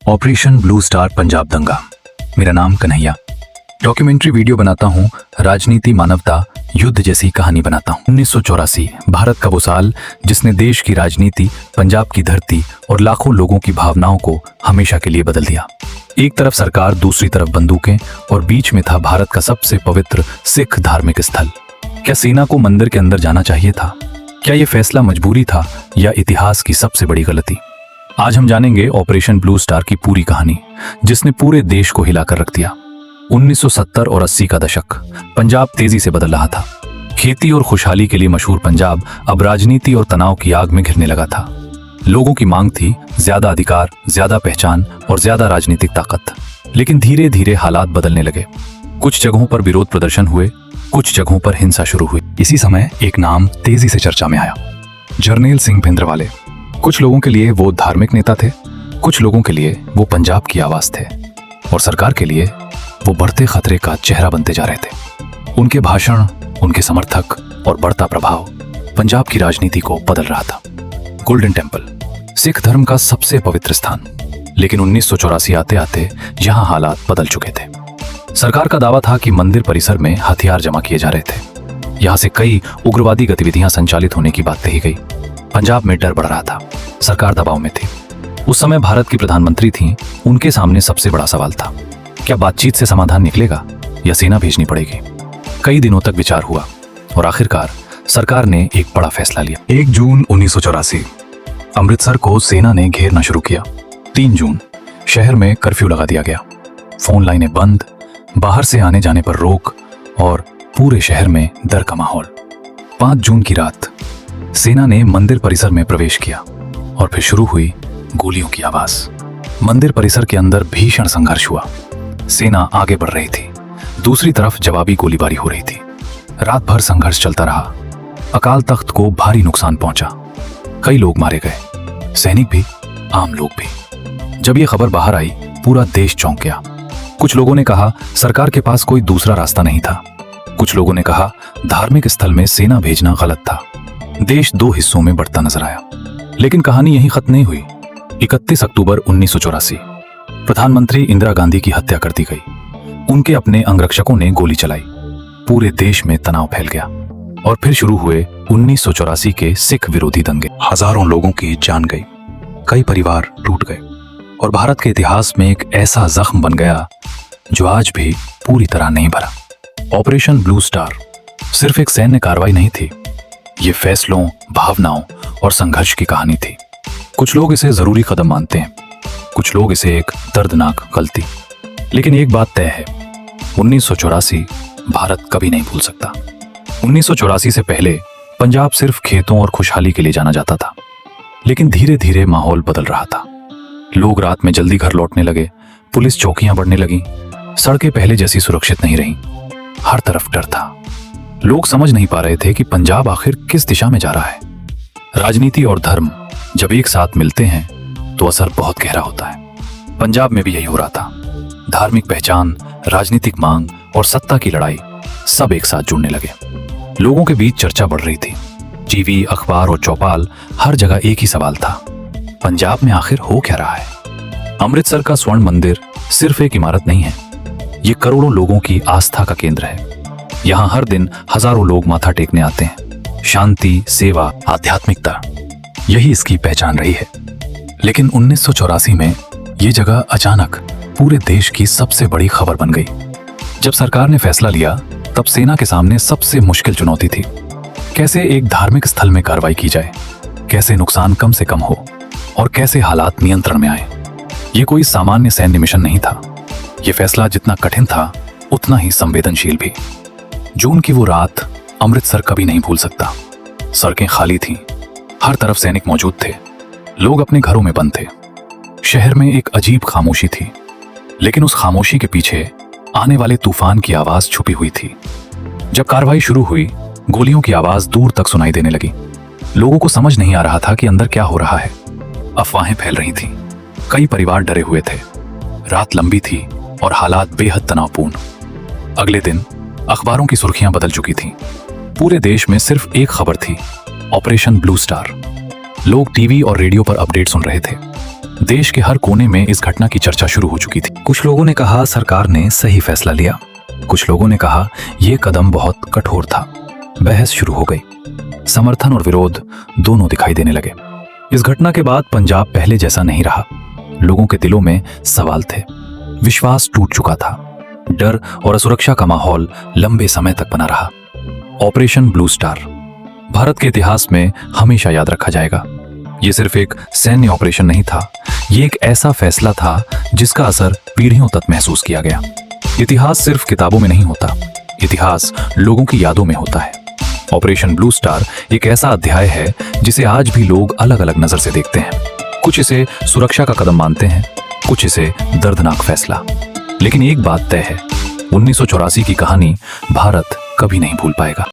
Operation blue star Punjab दंगा। मेरा नाम कन्हैया। डॉक्यूमेंट्री वीडियो बनाता हूँ, राजनीति, मानवता, युद्ध जैसी कहानी बनाता हूँ। 1984 भारत का वो साल जिसने देश की राजनीति, पंजाब की धरती और लाखों लोगों की भावनाओं को हमेशा के लिए बदल दिया। एक तरफ सरकार, दूसरी तरफ बंदूकें और बीच में था भारत का सबसे पवित्र सिख धार्मिक स्थल। क्या सेना को मंदिर के अंदर जाना चाहिए था? क्या यह फैसला मजबूरी था या इतिहास की सबसे बड़ी गलती? आज हम जानेंगे ऑपरेशन ब्लू स्टार की पूरी कहानी, जिसने पूरे देश को हिलाकर रख दिया। 1970 और 80 का दशक, पंजाब तेजी से बदल रहा था। खेती और खुशहाली के लिए मशहूर पंजाब अब राजनीति और तनाव की आग में घिरने लगा था। लोगों की मांग थी ज्यादा अधिकार, ज्यादा पहचान और ज्यादा राजनीतिक ताकत। लेकिन धीरे धीरे हालात बदलने लगे। कुछ जगहों पर विरोध प्रदर्शन हुए, कुछ जगहों पर हिंसा शुरू हुई। इसी समय एक नाम तेजी से चर्चा में आया, जरनैल सिंह भिंद्रवाले। कुछ लोगों के लिए वो धार्मिक नेता थे, कुछ लोगों के लिए वो पंजाब की आवाज थे और सरकार के लिए वो बढ़ते खतरे का चेहरा बनते जा रहे थे। उनके भाषण, उनके समर्थक और बढ़ता प्रभाव पंजाब की राजनीति को बदल रहा था। गोल्डन टेम्पल, सिख धर्म का सबसे पवित्र स्थान। लेकिन 1984 आते आते यहाँ हालात बदल चुके थे। सरकार का दावा था कि मंदिर परिसर में हथियार जमा किए जा रहे थे। यहाँ से कई उग्रवादी गतिविधियां संचालित होने की बात कही गई। पंजाब में डर बढ़ रहा था, सरकार दबाव में थी। उस समय भारत की प्रधानमंत्री थीं, उनके सामने सबसे बड़ा सवाल था, क्या बातचीत से समाधान निकलेगा या सेना भेजनी पड़ेगी? कई दिनों तक विचार हुआ और आखिरकार सरकार ने एक बड़ा फैसला लिया। 1 जून 1984 अमृतसर को सेना ने घेरना शुरू किया। 3 जून शहर में कर्फ्यू लगा दिया गया। फोन लाइनें बंद, बाहर से आने जाने पर रोक और पूरे शहर में डर का माहौल। 5 जून की रात सेना ने मंदिर परिसर में प्रवेश किया और फिर शुरू हुई गोलियों की आवाज। मंदिर परिसर के अंदर भीषण संघर्ष हुआ। सेना आगे बढ़ रही थी, दूसरी तरफ जवाबी गोलीबारी हो रही थी। रात भर संघर्ष चलता रहा। अकाल तख्त को भारी नुकसान पहुंचा। कई लोग मारे गए, सैनिक भी, आम लोग भी। जब यह खबर बाहर आई, पूरा देश चौंक गया। कुछ लोगों ने कहा सरकार के पास कोई दूसरा रास्ता नहीं था। कुछ लोगों ने कहा धार्मिक स्थल में सेना भेजना गलत था। देश 2 हिस्सों में बढ़ता नजर आया। लेकिन कहानी यहीं खत्म नहीं हुई। 31 अक्टूबर 1984 प्रधानमंत्री इंदिरा गांधी की हत्या कर दी गई। उनके अपने अंगरक्षकों ने गोली चलाई। पूरे देश में तनाव फैल गया और फिर शुरू हुए 1984 के सिख विरोधी दंगे। हजारों लोगों की जान गई, कई परिवार टूट गए और भारत के इतिहास में एक ऐसा जख्म बन गया जो आज भी पूरी तरह नहीं भरा। ऑपरेशन ब्लू स्टार सिर्फ एक सैन्य कार्रवाई नहीं थी, ये फैसलों, भावनाओं और संघर्ष की कहानी थी। कुछ लोग इसे जरूरी कदम मानते हैं, कुछ लोग इसे एक दर्दनाक गलती। लेकिन एक बात तय है, 1984 भारत कभी नहीं भूल सकता। 1984 से पहले पंजाब सिर्फ खेतों और खुशहाली के लिए जाना जाता था। लेकिन धीरे धीरे माहौल बदल रहा था। लोग रात में जल्दी घर लौटने लगे, पुलिस चौकियां बढ़ने लगी, सड़कें पहले जैसी सुरक्षित नहीं रहीं। हर तरफ डर था। लोग समझ नहीं पा रहे थे कि पंजाब आखिर किस दिशा में जा रहा है। राजनीति और धर्म जब एक साथ मिलते हैं तो असर बहुत गहरा होता है। पंजाब में भी यही हो रहा था। धार्मिक पहचान, राजनीतिक मांग और सत्ता की लड़ाई सब एक साथ जुड़ने लगे। लोगों के बीच चर्चा बढ़ रही थी। टीवी, अखबार और चौपाल, हर जगह एक ही सवाल था, पंजाब में आखिर हो क्या रहा है? अमृतसर का स्वर्ण मंदिर सिर्फ एक इमारत नहीं है, ये करोड़ों लोगों की आस्था का केंद्र है। यहाँ हर दिन हजारों लोग माथा टेकने आते हैं। शांति, सेवा, आध्यात्मिकता, यही इसकी पहचान रही है। लेकिन 1984 में ये जगह अचानक पूरे देश की सबसे बड़ी खबर बन गई। जब सरकार ने फैसला लिया, तब सेना के सामने सबसे मुश्किल चुनौती थी, कैसे एक धार्मिक स्थल में कार्रवाई की जाए, कैसे नुकसान कम से कम हो और कैसे हालात नियंत्रण में आए। ये कोई सामान्य सैन्य मिशन नहीं था। ये फैसला जितना कठिन था, उतना ही संवेदनशील भी। जून की वो रात अमृतसर कभी नहीं भूल सकता। सड़कें खाली थीं, हर तरफ सैनिक मौजूद थे, लोग अपने घरों में बंद थे। शहर में एक अजीब खामोशी थी, लेकिन उस खामोशी के पीछे आने वाले तूफान की आवाज छुपी हुई थी। जब कार्रवाई शुरू हुई, गोलियों की आवाज दूर तक सुनाई देने लगी। लोगों को समझ नहीं आ रहा था कि अंदर क्या हो रहा है। अफवाहें फैल रही थीं, कई परिवार डरे हुए थे। रात लंबी थी और हालात बेहद तनावपूर्ण। अगले दिन अखबारों की सुर्खियां बदल चुकी थीं। पूरे देश में सिर्फ एक खबर थी, ऑपरेशन ब्लू स्टार। लोग टीवी और रेडियो पर अपडेट सुन रहे थे। देश के हर कोने में इस घटना की चर्चा शुरू हो चुकी थी। कुछ लोगों ने कहा सरकार ने सही फैसला लिया, कुछ लोगों ने कहा यह कदम बहुत कठोर था। बहस शुरू हो गई, समर्थन और विरोध दोनों दिखाई देने लगे। इस घटना के बाद पंजाब पहले जैसा नहीं रहा। लोगों के दिलों में सवाल थे, विश्वास टूट चुका था, डर और असुरक्षा का माहौल लंबे समय तक बना रहा। ऑपरेशन ब्लू स्टार भारत के इतिहास में हमेशा याद रखा जाएगा। ये सिर्फ एक सैन्य ऑपरेशन नहीं था, ये एक ऐसा फैसला था जिसका असर पीढ़ियों तक महसूस किया गया। इतिहास सिर्फ किताबों में नहीं होता, इतिहास लोगों की यादों में होता है। ऑपरेशन ब्लू स्टार एक ऐसा अध्याय है जिसे आज भी लोग अलग अलग नजर से देखते हैं। कुछ इसे सुरक्षा का कदम मानते हैं, कुछ इसे दर्दनाक फैसला। लेकिन एक बात तय है, 1984 की कहानी भारत कभी नहीं भूल पाएगा।